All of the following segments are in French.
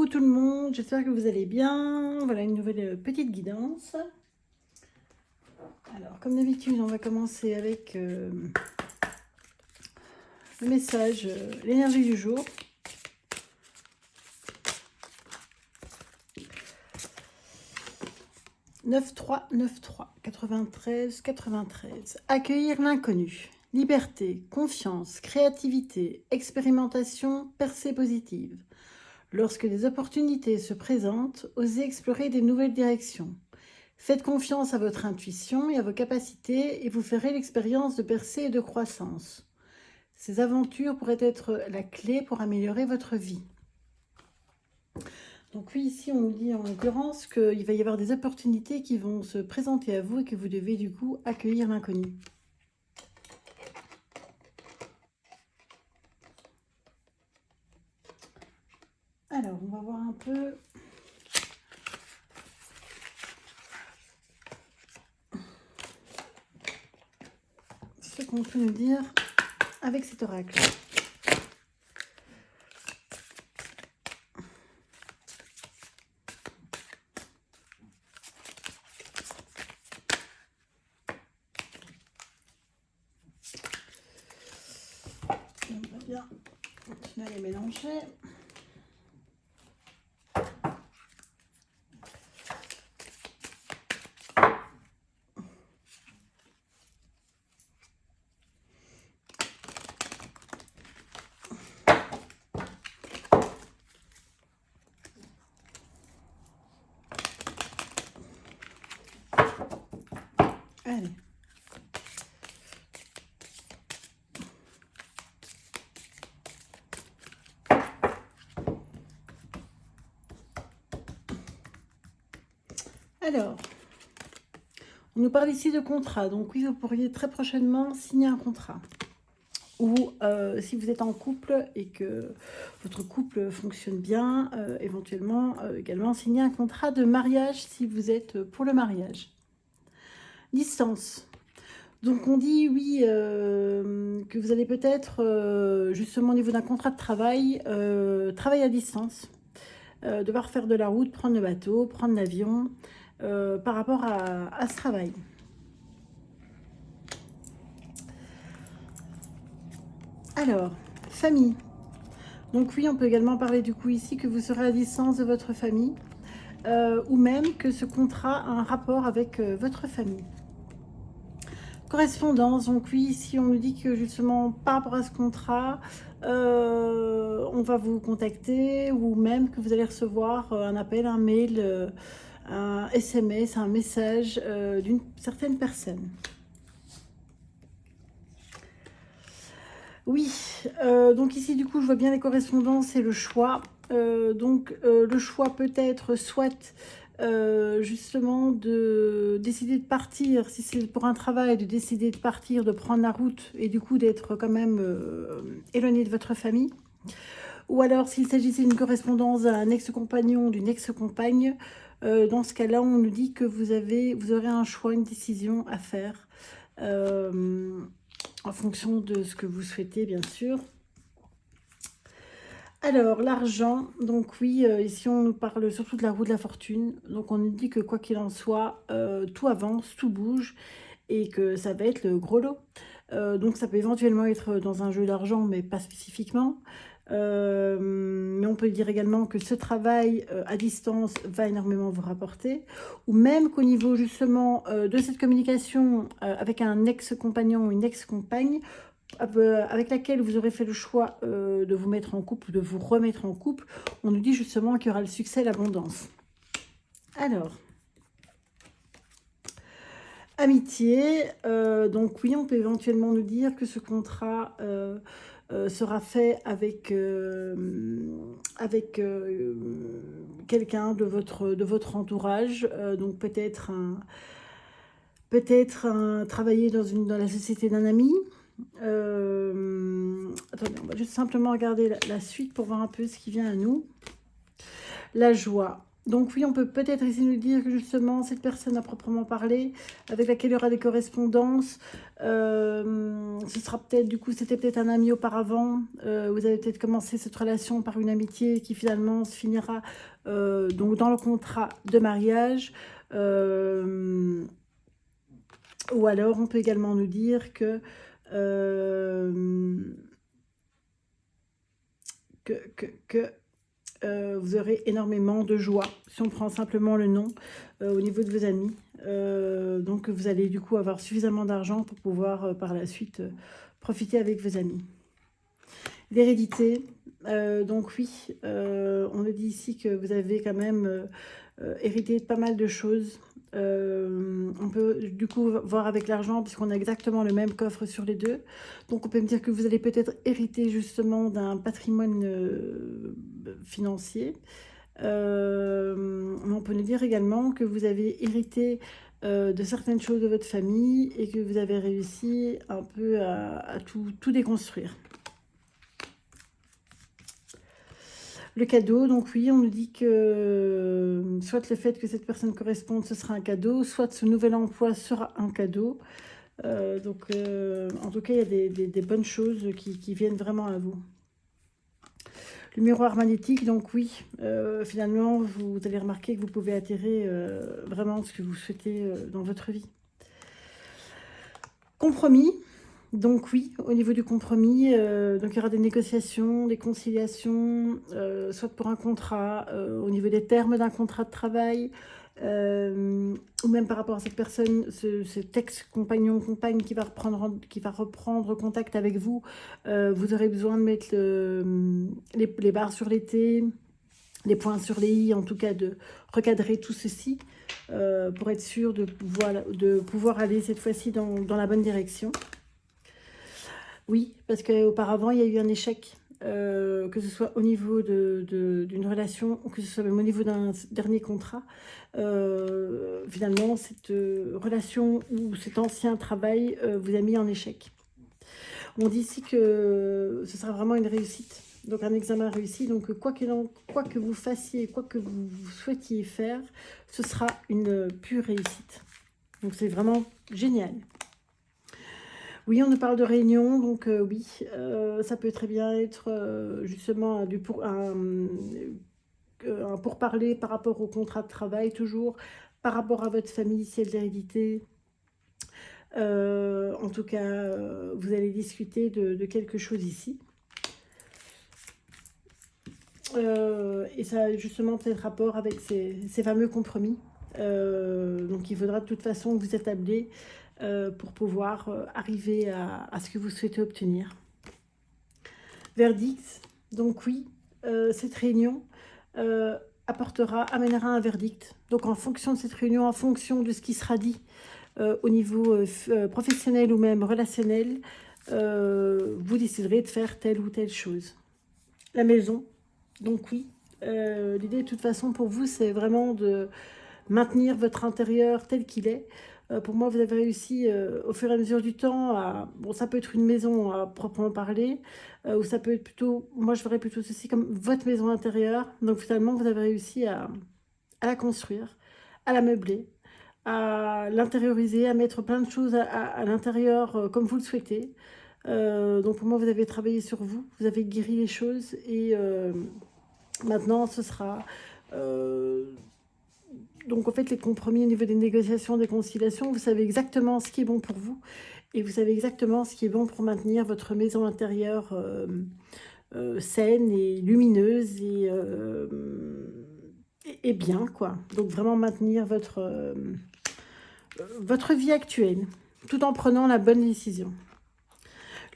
Coucou tout le monde, j'espère que vous allez bien. Voilà une nouvelle petite guidance. Alors, comme d'habitude, on va commencer avec le message, l'énergie du jour. « 9-3, 9-3, 93, 93. Accueillir l'inconnu. Liberté, confiance, créativité, expérimentation, percée positive. Lorsque des opportunités se présentent, osez explorer des nouvelles directions. Faites confiance à votre intuition et à vos capacités et vous ferez l'expérience de percée et de croissance. Ces aventures pourraient être la clé pour améliorer votre vie. » Donc oui, ici on nous dit en l'occurrence qu'il va y avoir des opportunités qui vont se présenter à vous et que vous devez du coup accueillir l'inconnu. Alors, on va voir un peu ce qu'on peut nous dire avec cet oracle. On va bien continuer à les mélanger. Allez. Alors, on nous parle ici de contrat. Donc oui, vous pourriez très prochainement signer un contrat. Ou si vous êtes en couple et que votre couple fonctionne bien, éventuellement également signer un contrat de mariage si vous êtes pour le mariage. Distance. Donc on dit oui que vous allez peut-être justement au niveau d'un contrat de travail, travailler à distance, devoir faire de la route, prendre le bateau, prendre l'avion par rapport à ce travail. Alors, famille. Donc oui, on peut également parler du coup ici que vous serez à distance de votre famille ou même que ce contrat a un rapport avec votre famille. Correspondance, donc oui, ici on nous dit que justement par rapport à ce contrat, on va vous contacter ou même que vous allez recevoir un appel, un mail, un SMS, un message d'une certaine personne. Oui, donc ici du coup je vois bien les correspondances et le choix. Le choix peut être soit justement de décider de partir, si c'est pour un travail, de décider de partir, de prendre la route et du coup d'être quand même éloigné de votre famille. Ou alors s'il s'agissait d'une correspondance à un ex-compagnon, d'une ex-compagne, dans ce cas-là on nous dit que vous aurez un choix, une décision à faire. En fonction de ce que vous souhaitez, bien sûr. Alors, l'argent, donc oui, ici on nous parle surtout de la roue de la fortune. Donc on nous dit que quoi qu'il en soit, tout avance, tout bouge et que ça va être le gros lot. Donc ça peut éventuellement être dans un jeu d'argent, mais pas spécifiquement. Mais on peut dire également que ce travail à distance va énormément vous rapporter, ou même qu'au niveau justement de cette communication avec un ex-compagnon ou une ex-compagne, avec laquelle vous aurez fait le choix de vous mettre en couple, de vous remettre en couple, on nous dit justement qu'il y aura le succès, l'abondance. Alors, amitié, donc oui, on peut éventuellement nous dire que ce contrat sera fait avec quelqu'un de votre entourage, donc peut-être travailler dans la société d'un ami. Attendez, on va juste simplement regarder la suite pour voir un peu ce qui vient à nous. La joie. Donc oui, on peut peut-être essayer de nous dire que justement, cette personne à proprement parler, avec laquelle il y aura des correspondances, ce sera peut-être, du coup, c'était peut-être un ami auparavant, vous avez peut-être commencé cette relation par une amitié qui finalement se finira donc dans le contrat de mariage. Euh, ou alors, on peut également nous dire euh, que vous aurez énormément de joie, si on prend simplement le nom, au niveau de vos amis. Donc vous allez du coup avoir suffisamment d'argent pour pouvoir par la suite profiter avec vos amis. L'hérédité, donc oui, on nous dit ici que vous avez quand même hérité de pas mal de choses. On peut du coup voir avec l'argent, puisqu'on a exactement le même coffre sur les deux. Donc on peut me dire que vous allez peut-être hériter justement d'un patrimoine financier. On peut nous dire également que vous avez hérité de certaines choses de votre famille et que vous avez réussi un peu à tout déconstruire. Le cadeau, donc oui, on nous dit que soit le fait que cette personne corresponde, ce sera un cadeau, soit ce nouvel emploi sera un cadeau. En tout cas, il y a des bonnes choses qui viennent vraiment à vous. Le miroir magnétique, donc oui, finalement, vous allez remarquer que vous pouvez attirer vraiment ce que vous souhaitez dans votre vie. Compromis. Donc oui, au niveau du compromis, donc il y aura des négociations, des conciliations, soit pour un contrat, au niveau des termes d'un contrat de travail, ou même par rapport à cette personne, cet ex-compagnon, compagne qui va reprendre contact avec vous. Vous aurez besoin de mettre les barres sur les T, les points sur les I, en tout cas de recadrer tout ceci pour être sûr de pouvoir aller cette fois-ci dans la bonne direction. Oui, parce qu'auparavant, il y a eu un échec, que ce soit au niveau d'une relation ou que ce soit même au niveau d'un dernier contrat. Finalement, cette relation ou cet ancien travail vous a mis en échec. On dit ici que ce sera vraiment une réussite, donc un examen réussi. Donc quoi que vous fassiez, quoi que vous souhaitiez faire, ce sera une pure réussite. Donc c'est vraiment génial. Oui, on nous parle de réunion, donc oui, ça peut très bien être justement un pourparler par rapport au contrat de travail, toujours par rapport à votre famille, si elle est d'hérédité. En tout cas, vous allez discuter de quelque chose ici. Et ça a justement peut-être rapport avec ces fameux compromis. Donc il faudra de toute façon que vous établiez pour pouvoir arriver à ce que vous souhaitez obtenir. Verdict, donc oui, cette réunion amènera un verdict. Donc en fonction de cette réunion, en fonction de ce qui sera dit au niveau professionnel ou même relationnel, vous déciderez de faire telle ou telle chose. La maison, donc oui, l'idée de toute façon pour vous, c'est vraiment de maintenir votre intérieur tel qu'il est. Pour moi, vous avez réussi au fur et à mesure du temps à... Bon, ça peut être une maison à proprement parler, ou ça peut être plutôt... Moi, je verrais plutôt ceci comme votre maison intérieure. Donc, finalement, vous avez réussi à la construire, à la meubler, à l'intérioriser, à mettre plein de choses à l'intérieur comme vous le souhaitez. Donc, pour moi, vous avez travaillé sur vous, vous avez guéri les choses et maintenant, ce sera... Donc, en fait, les compromis au niveau des négociations, des conciliations, vous savez exactement ce qui est bon pour vous et vous savez exactement ce qui est bon pour maintenir votre maison intérieure saine et lumineuse et bien, quoi. Donc, vraiment maintenir votre vie actuelle tout en prenant la bonne décision.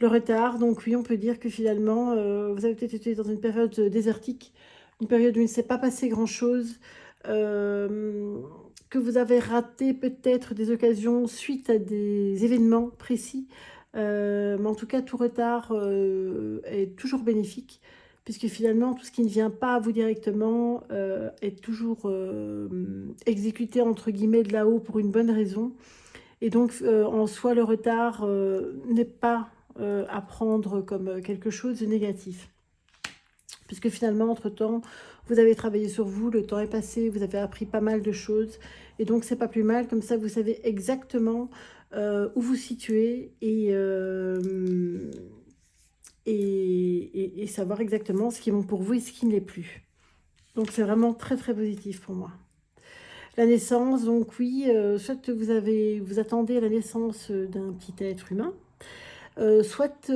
Le retard, donc oui, on peut dire que finalement, vous avez peut-être été dans une période désertique, une période où il ne s'est pas passé grand-chose, que vous avez raté peut-être des occasions suite à des événements précis. Mais en tout cas, tout retard est toujours bénéfique, puisque finalement, tout ce qui ne vient pas à vous directement est toujours exécuté, entre guillemets, de là-haut pour une bonne raison. Et donc, en soi, le retard n'est pas à prendre comme quelque chose de négatif. Puisque finalement, entre-temps, vous avez travaillé sur vous, le temps est passé, vous avez appris pas mal de choses. Et donc, c'est pas plus mal, comme ça, vous savez exactement où vous situez et savoir exactement ce qui est bon pour vous et ce qui ne l'est plus. Donc, c'est vraiment très, très positif pour moi. La naissance, donc oui, soit vous attendez la naissance d'un petit être humain, soit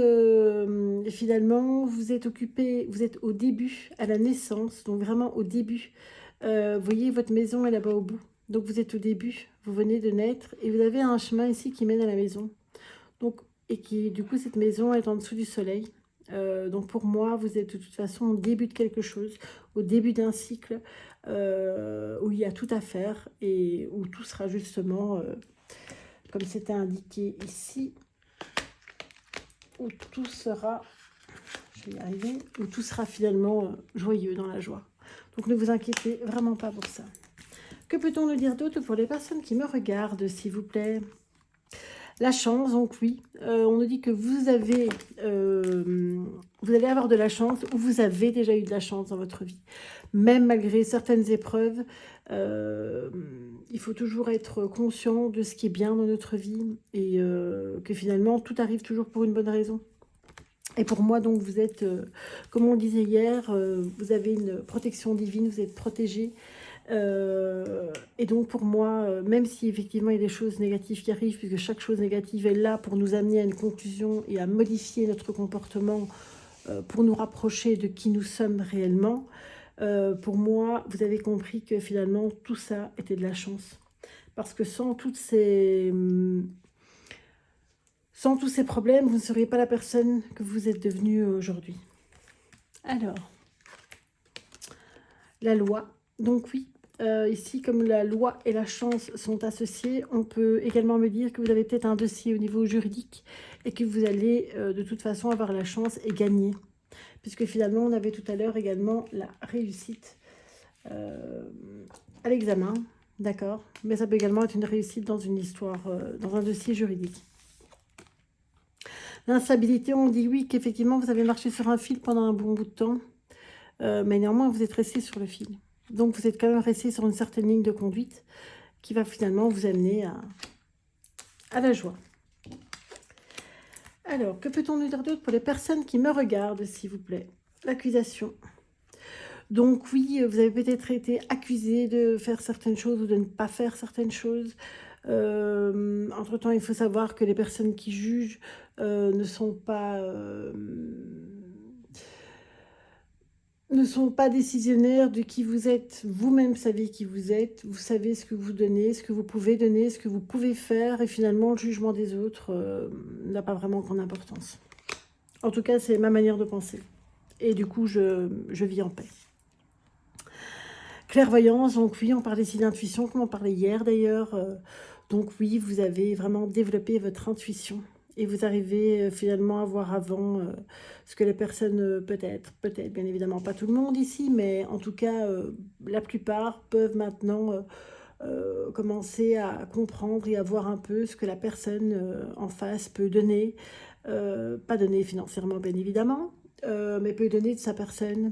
finalement vous êtes occupé, vous êtes au début, à la naissance, donc vraiment au début. Vous voyez, votre maison est là-bas au bout. Donc vous êtes au début, vous venez de naître et vous avez un chemin ici qui mène à la maison. Donc, et qui, du coup, cette maison est en dessous du soleil. Donc pour moi, vous êtes de toute façon au début de quelque chose, au début d'un cycle où il y a tout à faire et où tout sera justement, comme c'était indiqué ici, où tout sera, je vais y arriver, où tout sera finalement joyeux dans la joie. Donc ne vous inquiétez vraiment pas pour ça. Que peut-on nous dire d'autre pour les personnes qui me regardent, s'il vous plaît? La chance, donc oui, on nous dit que vous allez avoir de la chance, ou vous avez déjà eu de la chance dans votre vie. Même malgré certaines épreuves, il faut toujours être conscient de ce qui est bien dans notre vie, et que finalement, tout arrive toujours pour une bonne raison. Et pour moi, donc, vous êtes, comme on le disait hier, vous avez une protection divine, vous êtes protégé. Et donc pour moi, même si effectivement il y a des choses négatives qui arrivent, puisque chaque chose négative est là pour nous amener à une conclusion et à modifier notre comportement pour nous rapprocher de qui nous sommes réellement, pour moi, vous avez compris que finalement tout ça était de la chance. Parce que sans tous ces problèmes, vous ne seriez pas la personne que vous êtes devenue aujourd'hui. Alors, la loi. Donc oui, ici, comme la loi et la chance sont associées, on peut également me dire que vous avez peut-être un dossier au niveau juridique et que vous allez de toute façon avoir la chance et gagner. Puisque finalement, on avait tout à l'heure également la réussite à l'examen, d'accord? Mais ça peut également être une réussite dans une histoire, dans un dossier juridique. L'instabilité, on dit oui, qu'effectivement, vous avez marché sur un fil pendant un bon bout de temps, mais néanmoins, vous êtes resté sur le fil. Donc, vous êtes quand même resté sur une certaine ligne de conduite qui va finalement vous amener à la joie. Alors, que peut-on nous dire d'autre pour les personnes qui me regardent, s'il vous plaît? L'accusation. Donc oui, vous avez peut-être été accusé de faire certaines choses ou de ne pas faire certaines choses. Entre-temps, il faut savoir que les personnes qui jugent ne sont pas décisionnaires de qui vous êtes. Vous-même savez qui vous êtes, vous savez ce que vous donnez, ce que vous pouvez donner, ce que vous pouvez faire, et finalement, le jugement des autres n'a pas vraiment grande importance. En tout cas, c'est ma manière de penser. Et du coup, je vis en paix. Clairvoyance, donc oui, on parlait ici d'intuition, comme on parlait hier d'ailleurs. Donc oui, vous avez vraiment développé votre intuition. Et vous arrivez finalement à voir avant ce que les personnes, peut-être, bien évidemment pas tout le monde ici, mais en tout cas, la plupart peuvent maintenant commencer à comprendre et à voir un peu ce que la personne en face peut donner. Pas donner financièrement, bien évidemment, mais peut donner de sa personne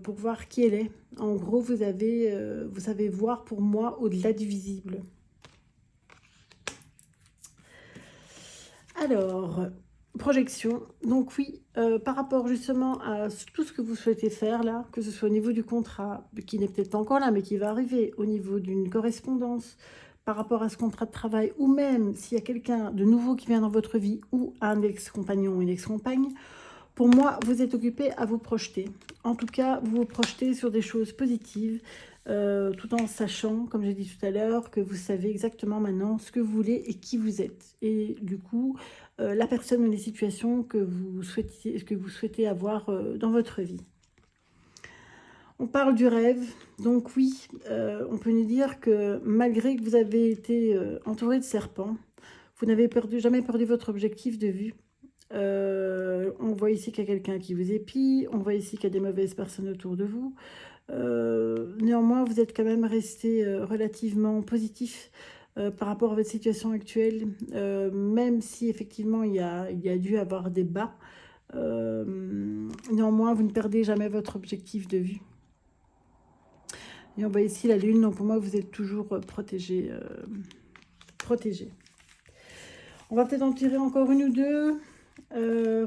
pour voir qui elle est. En gros, vous savez voir pour moi au-delà du visible. Alors, projection. Donc oui, par rapport justement à tout ce que vous souhaitez faire là, que ce soit au niveau du contrat, qui n'est peut-être pas encore là, mais qui va arriver, au niveau d'une correspondance, par rapport à ce contrat de travail, ou même s'il y a quelqu'un de nouveau qui vient dans votre vie, ou un ex-compagnon ou une ex-compagne, pour moi, vous êtes occupé à vous projeter. En tout cas, vous vous projetez sur des choses positives, tout en sachant, comme j'ai dit tout à l'heure, que vous savez exactement maintenant ce que vous voulez et qui vous êtes. Et du coup, la personne ou les situations que vous souhaitez avoir dans votre vie. On parle du rêve. Donc oui, on peut nous dire que malgré que vous avez été entouré de serpents, vous n'avez jamais perdu votre objectif de vue. On voit ici qu'il y a quelqu'un qui vous épie, on voit ici qu'il y a des mauvaises personnes autour de vous. Néanmoins, vous êtes quand même resté relativement positif par rapport à votre situation actuelle, même si effectivement il y a dû avoir des bas. Néanmoins, vous ne perdez jamais votre objectif de vue. Et on voit ici la lune, donc pour moi, vous êtes toujours protégé. Protégé. On va peut-être en tirer encore une ou deux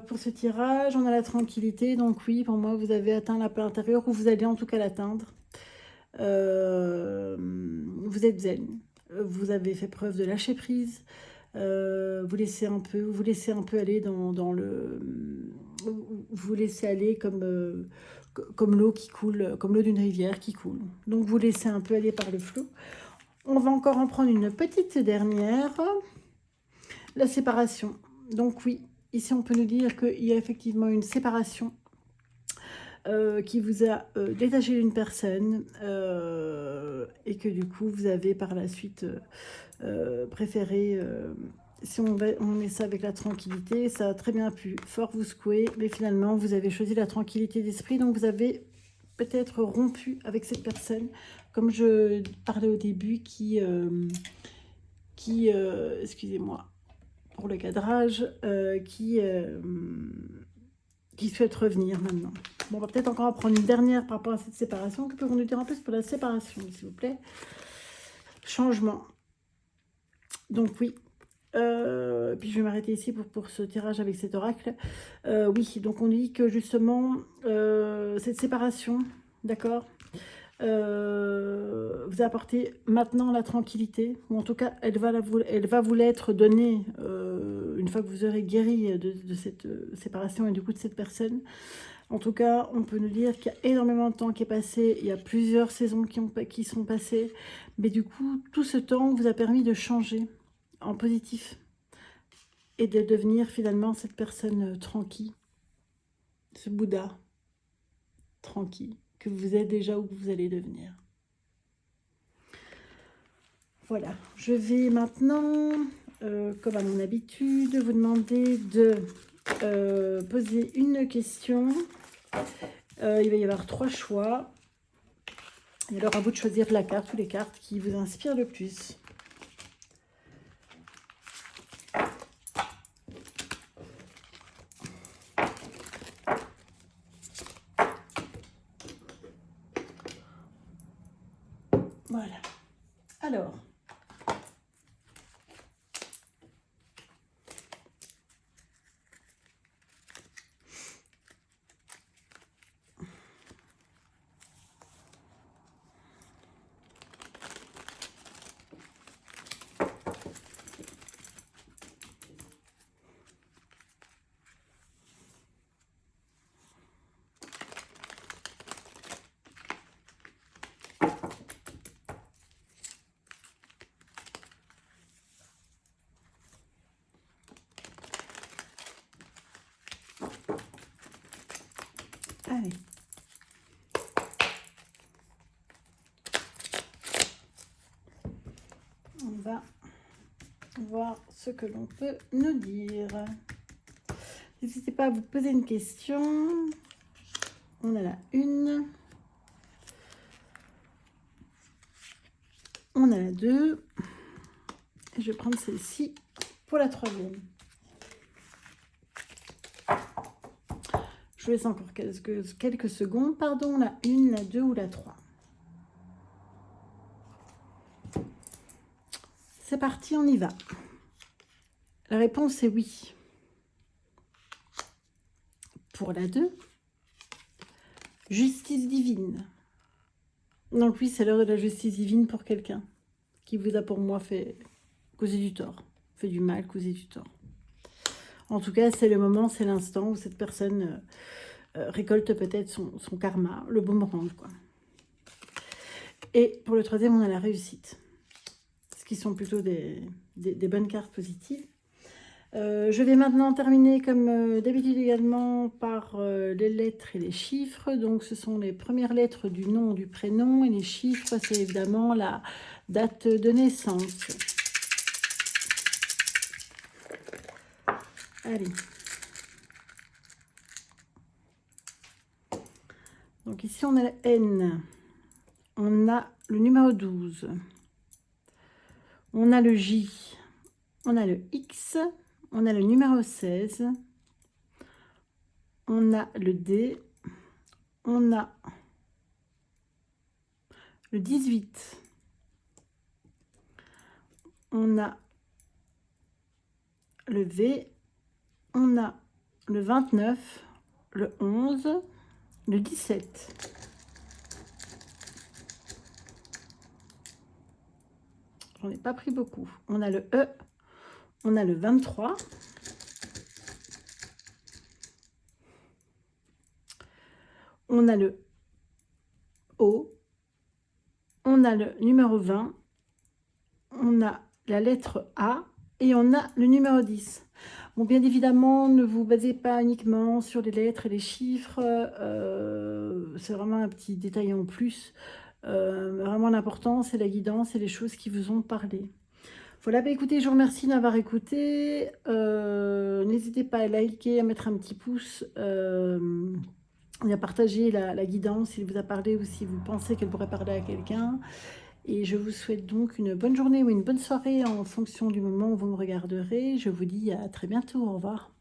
pour ce tirage. On a la tranquillité, donc oui, pour moi, vous avez atteint la paix intérieure, ou vous allez en tout cas l'atteindre. Vous êtes zen. Vous avez fait preuve de lâcher prise. Vous laissez un peu aller dans le... Vous laissez aller comme l'eau qui coule, comme l'eau d'une rivière qui coule. Donc vous laissez un peu aller par le flot. On va encore en prendre une petite dernière. La séparation. Donc oui, ici on peut nous dire qu'il y a effectivement une séparation qui vous a détaché d'une personne et que du coup vous avez par la suite préféré, si on met ça avec la tranquillité, ça a très bien pu fort vous secouer, mais finalement vous avez choisi la tranquillité d'esprit, donc vous avez peut-être rompu avec cette personne, comme je parlais au début, qui excusez-moi pour le cadrage, qui souhaite revenir maintenant. Bon, on va peut-être encore prendre une dernière par rapport à cette séparation. Que peut-on nous dire en plus pour la séparation, s'il vous plaît? Changement. Donc oui. Puis je vais m'arrêter ici pour ce tirage avec cet oracle. Oui, donc on dit que justement, cette séparation, d'accord, vous apportez maintenant la tranquillité, ou en tout cas elle va vous l'être donnée une fois que vous aurez guéri de cette séparation et du coup de cette personne. En tout cas, on peut nous dire qu'il y a énormément de temps qui est passé, il y a plusieurs saisons qui sont passées, mais du coup tout ce temps vous a permis de changer en positif et de devenir finalement cette personne tranquille, ce Bouddha tranquille que vous êtes déjà ou que vous allez devenir. Voilà, je vais maintenant, comme à mon habitude, vous demander de poser une question. Il va y avoir 3 choix. Et alors à vous de choisir la carte ou les cartes qui vous inspirent le plus. Voilà. Alors, allez. On va voir ce que l'on peut nous dire. N'hésitez pas à vous poser une question. On a la 1. On a la 2. Et je vais prendre celle-ci pour la 3e. Je vous laisse encore quelques secondes. Pardon, la 1, la 2 ou la 3. C'est parti, on y va. La réponse est oui. Pour la 2, justice divine. Donc oui, c'est l'heure de la justice divine pour quelqu'un qui vous a pour moi fait causer du tort, fait du mal, causer du tort. En tout cas, c'est le moment, c'est l'instant où cette personne récolte peut-être son karma, le boomerang, quoi. Et pour le 3e, on a la réussite. Ce qui sont plutôt des bonnes cartes positives. Je vais maintenant terminer comme d'habitude également par les lettres et les chiffres. Donc ce sont les premières lettres du nom, du prénom, et les chiffres, c'est évidemment la date de naissance. Allez. Donc ici on a la N, on a le numéro 12, on a le J, on a le X, on a le numéro 16, on a le D, on a le 18, on a le V, on a le 29, le 11, le 17. J'en ai pas pris beaucoup. On a le E, on a le 23, on a le O, on a le numéro 20, on a la lettre A et on a le numéro 10. Bon, bien évidemment, ne vous basez pas uniquement sur les lettres et les chiffres. C'est vraiment un petit détail en plus. Vraiment, l'important, c'est la guidance et les choses qui vous ont parlé. Voilà, bah écoutez, je vous remercie d'avoir écouté. N'hésitez pas à liker, à mettre un petit pouce et à partager la guidance s'il vous a parlé ou si vous pensez qu'elle pourrait parler à quelqu'un. Et je vous souhaite donc une bonne journée ou une bonne soirée en fonction du moment où vous me regarderez. Je vous dis à très bientôt. Au revoir.